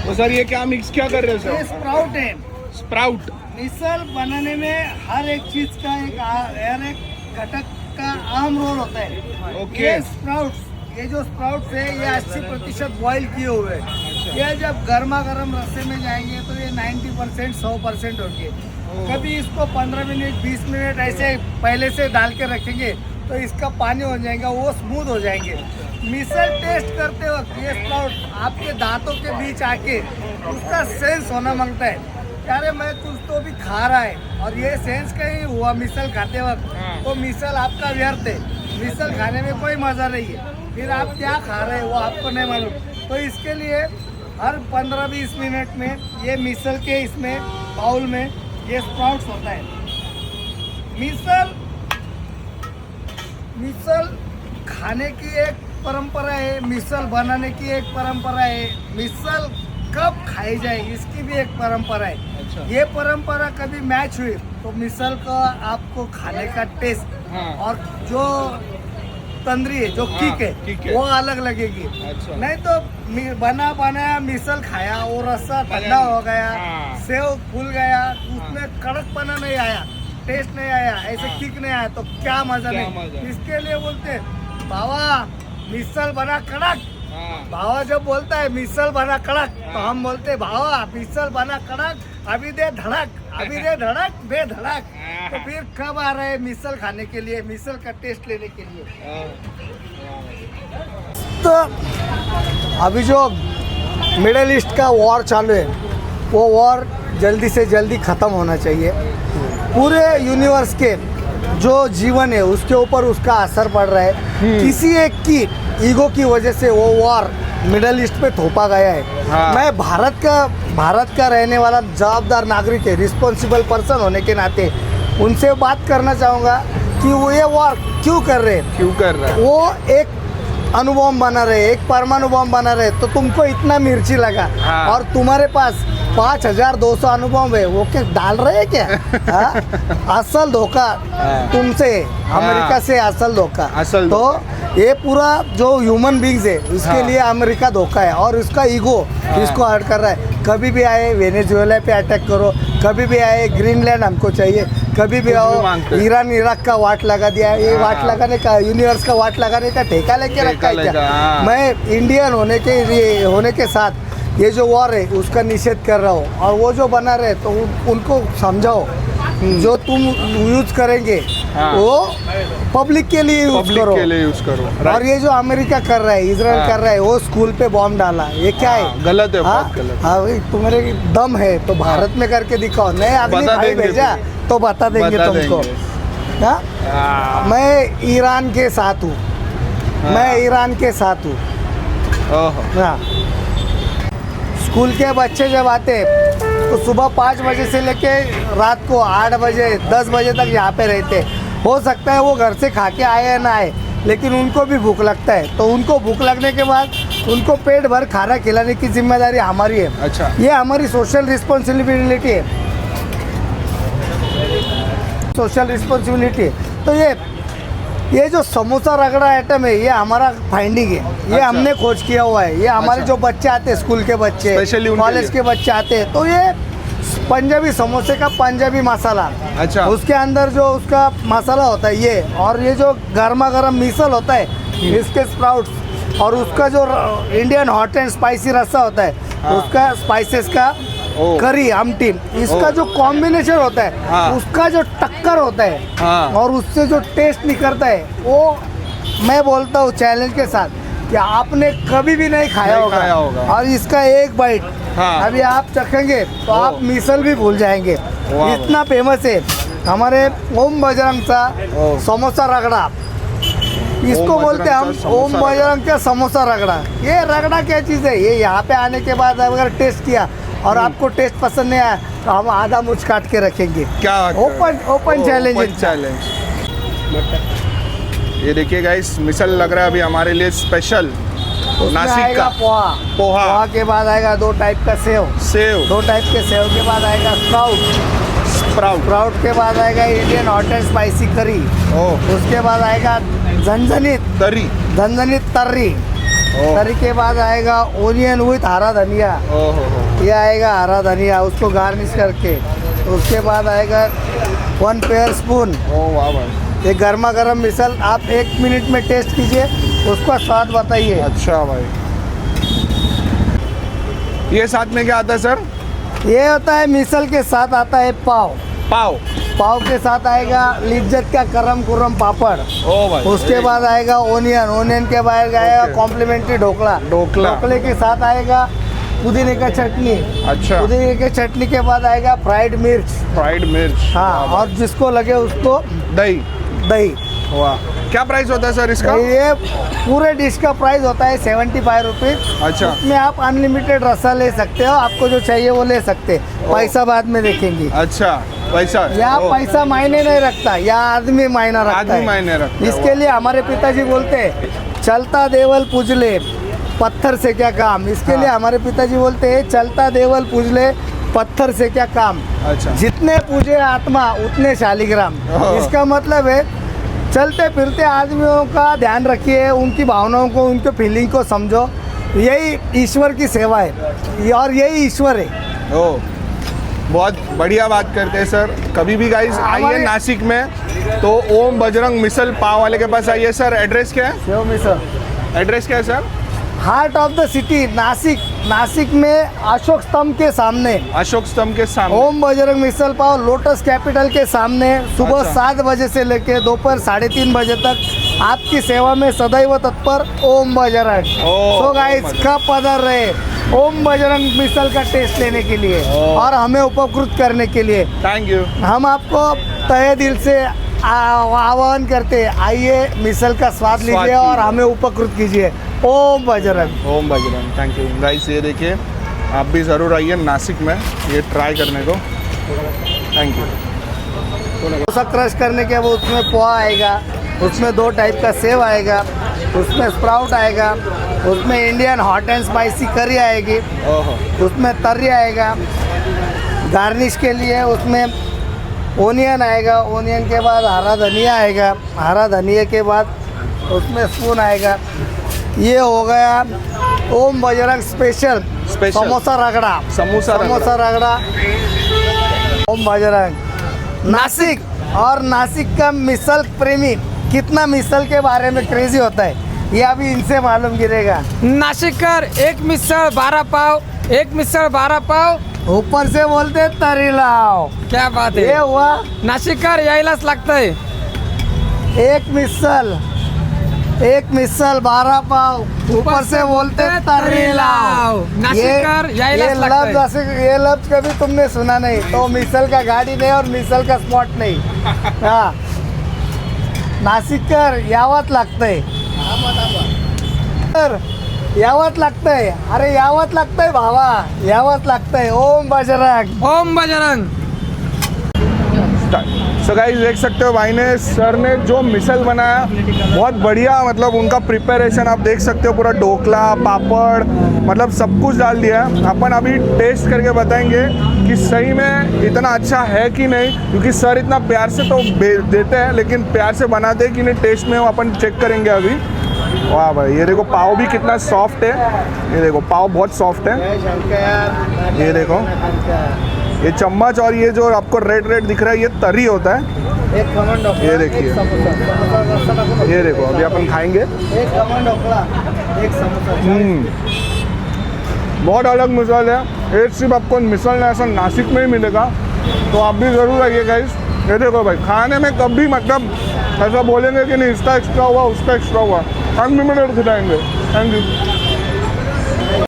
तो सर ये क्या मिक्स क्या कर रहे हो ये सर? स्प्राउट है। स्प्राउट। मिसल बनाने में हर एक चीज का हर एक घटक का अहम रोल होता है। ओके। ये स्प्राउट्स, ये जो स्प्राउट्स है ये 80% बॉईल किए हुए हैं। ये जब गर्मा गर्म रस्से में जाएंगे तो ये 90% 100% होगी। कभी इसको 15 मिनट 20 मिनट ऐसे पहले से डाल के रखेंगे तो इसका पानी हो जाएगा, वो स्मूथ हो जाएंगे। मिसल टेस्ट करते वक्त ये स्प्राउट आपके दांतों के बीच आके उसका सेंस होना मांगता है। अरे मैं कुछ तो भी खा रहा है और ये सेंस कहीं हुआ मिसल खाते वक्त तो मिसल आपका व्यर्थ है। मिसल खाने में कोई मज़ा नहीं है, फिर आप क्या खा रहे हैं वो आपको नहीं मालूम। तो इसके लिए हर 15-20 मिनट में ये मिसल के इसमें बाउल में ये स्प्राउट्स होता है। मिसल खाने की एक परंपरा है, मिसल बनाने की एक परंपरा है, मिसल कब खाई जाए इसकी भी एक परंपरा है। अच्छा। ये परंपरा कभी मैच हुई तो मिसल का आपको खाने का टेस्ट और जो तंद्री है, जो किक है वो अलग लगेगी। अच्छा। नहीं तो बना बनाया मिसल खाया, वो रस्सा ठंडा हो गया, सेव फूल गया, उसमें कड़कपना नहीं आया, टेस्ट नहीं आया, ऐसे किक नहीं आया तो क्या मजा नहीं। इसके लिए बोलते बाबा मिसल बना कड़क। भावा जब बोलता है मिसल बना कड़क तो हम बोलते भावा मिसल बना कड़क, अभी दे धड़क, अभी दे धड़क दे धड़क। तो फिर कब आ रहे हैं मिसल खाने के लिए, मिसल का टेस्ट लेने के लिए। तो अभी जो मिडिल ईस्ट का वॉर चालू है वो वॉर जल्दी से जल्दी ख़त्म होना चाहिए। पूरे यूनिवर्स के जो जीवन है उसके ऊपर उसका असर पड़ रहा है। किसी एक की ईगो की वजह से वो वॉर मिडिल ईस्ट पे थोपा गया है। मैं भारत का रहने वाला जवाबदार नागरिक है, रिस्पॉन्सिबल पर्सन होने के नाते उनसे बात करना चाहूँगा कि वो ये वॉर क्यों कर रहे हैं। वो एक अणुबॉम्ब बना रहे, एक परमाणु बॉम्ब बना रहे तो तुमको इतना मिर्ची लगा और तुम्हारे पास 5200 अणुबॉम्ब है, वो क्या डाल रहे हैं क्या? असल धोखा तुमसे, अमेरिका से असल धोखा। तो ये पूरा जो ह्यूमन बींग्स है इसके लिए अमेरिका धोखा है और उसका ईगो इसको हर्ट कर रहा है। कभी भी आए वेनेजुएला पे अटैक करो, कभी भी आए ग्रीनलैंड हमको चाहिए, कभी भी आओ ईरान इराक का वाट लगा दिया। ये वाट लगाने का, यूनिवर्स का वाट लगाने का ठेका लेके रखा है क्या? मैं इंडियन होने के साथ ये जो वॉर है उसका निषेध कर रहा हूँ और वो जो बना रहे तो उनको समझाओ जो तुम यूज करेंगे वो पब्लिक के लिए यूज करो। और ये जो अमेरिका कर रहा है, इजराइल कर रहा है, वो स्कूल पे बॉम्ब डाला, ये क्या है? गलत है, बहुत गलत। हाँ, तुम्हारे दम है तो भारत में करके दिखाओ, नहीं अगली भाई भेजा तो बता देंगे तुमको। मैं ईरान के साथ हूँ, मैं ईरान के साथ हूँ। स्कूल के बच्चे जब आते तो सुबह 5 बजे से लेके रात को 8 बजे 10 बजे तक यहाँ पे रहते। हो सकता है वो घर से खा के आए या ना आए, लेकिन उनको भी भूख लगता है। तो उनको भूख लगने के बाद उनको पेट भर खाना खिलाने की जिम्मेदारी हमारी है। अच्छा। ये हमारी सोशल रिस्पॉन्सिबिलिटी है, सोशल रिस्पॉन्सिबिलिटी है। तो ये जो समोसा रगड़ा आइटम है ये हमारा फाइंडिंग है, ये हमने खोज किया हुआ है। ये हमारे जो बच्चे आते हैं, स्कूल के बच्चे, कॉलेज के बच्चे आते हैं, तो ये पंजाबी समोसे का पंजाबी मसाला, अच्छा, उसके अंदर जो उसका मसाला होता है ये, और ये जो गर्मा गर्म मिसल होता है इसके स्प्राउट्स, और उसका जो इंडियन हॉट एंड स्पाइसी रस्सा होता है उसका स्पाइसेस का करी आमटी, इसका जो कॉम्बिनेशन होता है उसका जो टक्कर होता है और उससे जो टेस्ट निकलता है वो मैं बोलता हूँ चैलेंज के साथ कि आपने कभी भी नहीं खाया होगा। और इसका एक बाइट अभी आप चखेंगे तो आप मिसल भी भूल जाएंगे, इतना फेमस है हमारे ओम बजरंग का समोसा रगड़ा। इसको बोलते हैं हम ओम बजरंग का समोसा रगड़ा। ये रगड़ा क्या चीज़ है? ये यहाँ पे आने के बाद अगर टेस्ट किया और आपको टेस्ट पसंद नहीं आया तो हम आधा मुझ काट के रखेंगे। क्या ओपन चैलेंज। ये देखिए गाइस, मिसल लग रहा है अभी हमारे लिए स्पेशल। नासिक का पोहा के बाद आएगा 2 टाइप का सेव, 2 टाइप के सेव के बाद आएगा स्प्राउट के बाद आएगा इंडियन हॉट एंड स्पाइसी करी, उसके बाद आएगा झंझनित तर्री, तरी के बाद आएगा ओनियन विथ हरा धनिया, ओहो ये आएगा हरा धनिया, उसको गार्निश करके। उसके बाद आएगा 1 पेयर स्पून। ओ वाह भाई, ये गर्मा गर्म मिसल आप 1 मिनट में टेस्ट कीजिए, उसका स्वाद बताइए। अच्छा भाई। ये साथ में क्या आता है सर? ये होता है मिसल के साथ आता है पाव। पाव। पाव के साथ आएगा लिज्जत का करम कुरम पापड़। ओ भाई। उसके बाद आएगा ओनियन, ओनियन के बाद आएगा ओके। कॉम्प्लीमेंट्री ढोकला। ढोकला। ढोकले के साथ आएगा पुदीने का चटनी। अच्छा। पुदीने के चटनी के बाद आएगा फ्राइड मिर्च। फ्राइड मिर्च। हाँ, और जिसको लगे उसको दही। दही। वाह, क्या प्राइस होता है सर इसका? ये पूरे डिश का प्राइस होता है 75 रुपीज़। अच्छा। उसमें आप अनलिमिटेड रसा ले सकते हो, आपको जो चाहिए वो ले सकते हैं। पैसा बाद में देखेंगे। अच्छा, पैसा। यहाँ ओ, पैसा मायने नहीं रखता, यहाँ आदमी मायना रखता आदमी है। मायने रखता है। इसके लिए हमारे पिताजी बोलते हैं चलता देवल पूजले पत्थर से क्या काम। इसके लिए हमारे पिताजी बोलते हैं चलता देवल पूजले पत्थर से क्या काम। अच्छा। जितने पूजे आत्मा उतने शालिग्राम। ओह। इसका मतलब है चलते फिरते आदमियों का ध्यान रखिए, उनकी भावनाओं को, उनके फीलिंग को समझो। यही ईश्वर की सेवा है और यही ईश्वर है। ओ, बहुत बढ़िया बात करते हैं सर। कभी भी गाइस आइए हमारे- नासिक में तो ओम बजरंग मिसल पाव वाले के पास आइए। सर एड्रेस क्या है? सेव मिसल, एड्रेस क्या है sir? Heart of the city Nashik. Nashik में अशोक स्तंभ के सामने अशोक स्तंभ के सामने। ओम बजरंग मिसल पाव लोटस कैपिटल के सामने सुबह अच्छा। 7 बजे से लेके दोपहर 3:30 बजे तक आपकी सेवा में सदैव तत्पर ओम बजरंग। सो गाइस कब पधार रहे ओम बजरंग मिसल का टेस्ट लेने के लिए और हमें उपकृत करने के लिए। Thank you. हम आपको तहे दिल से आह्वान करते हैं, आइए मिसल का स्वाद लीजिए कीजिए। और हमें उपकृत कीजिए। ओम बजरंग। ओम बजरंग। Thank you guys. ये देखिए, आप भी ज़रूर आइए नासिक में ये ट्राई करने को। Thank you. डोसा क्रश करने के बाद उसमें पोहा आएगा, उसमें 2 टाइप का सेव आएगा, उसमें स्प्राउट आएगा, उसमें इंडियन हॉट एंड स्पाइसी करी आएगी, ओहो, उसमें तर्री आएगा। गार्निश के लिए उसमें ओनियन आएगा, ओनियन के बाद हरा धनिया आएगा, हरा धनिया के बाद उसमें स्पून आएगा। ये हो गया ओम बजरंग स्पेशल समोसा रगड़ा। समोसा रगड़ा ओम बजरंग नासिक। और नासिक का मिसल प्रेमी कितना मिसल के बारे में क्रेजी होता है ये अभी इनसे मालूम गिरेगा। नाशिककर एक मिसळ 12 पाव, एक मिसळ 12 पाव, ऊपर से बोलते तरी लाओ। क्या बात ये आहे. हुआ नाशिककर यायलाच लागतंय. एक मिसल 12 पाव, ऊपर से बोलते तरी लाओ। नाशिककर यायलाच लफ्ज लागतंय. ऐसे ये लफ्ज कभी तुमने सुना नहीं तो मिसल का गाड़ी नहीं और मिसल का स्पॉट नहीं। हाँ, नाशिककर यावत लागतंय, तर यावत लागतंय, अरे यावत लागतंय भावा, यावत लागतंय। ओम बजरंग। ओम बजरंग. सो गाइस देख सकते हो भाई ने, सर ने जो मिसल बनाया बहुत बढ़िया, मतलब उनका प्रिपरेशन आप देख सकते हो, पूरा ढोकला पापड़ मतलब सब कुछ डाल दिया है। अपन अभी टेस्ट करके बताएंगे कि सही में इतना अच्छा है कि नहीं, क्योंकि सर इतना प्यार से तो देते हैं लेकिन प्यार से बनाते हैं कि नहीं टेस्ट में वो अपन चेक करेंगे अभी। वाह भाई, ये देखो पाव भी कितना सॉफ्ट है, ये देखो पाव बहुत सॉफ्ट है। ये देखो ये चम्मच और ये जो आपको रेड रेड दिख रहा है ये तरी होता है। एक खमन ढोकला, ये देखिए। एक समोसा, ये देखो अभी अपन खाएंगे। एक खमन ढोकला, एक समोसा। बहुत अलग मिसल है, एक सिर्फ आपको मिसल ना ऐसा नासिक में ही मिलेगा, तो आप भी ज़रूर आइए गाइस। ये देखो भाई, खाने में कभी मतलब ऐसा बोलेंगे कि नहीं इसका एक्स्ट्रा हुआ उसका एक्स्ट्रा हुआ, अनलिमिटेड खिलाएंगे। Thank you.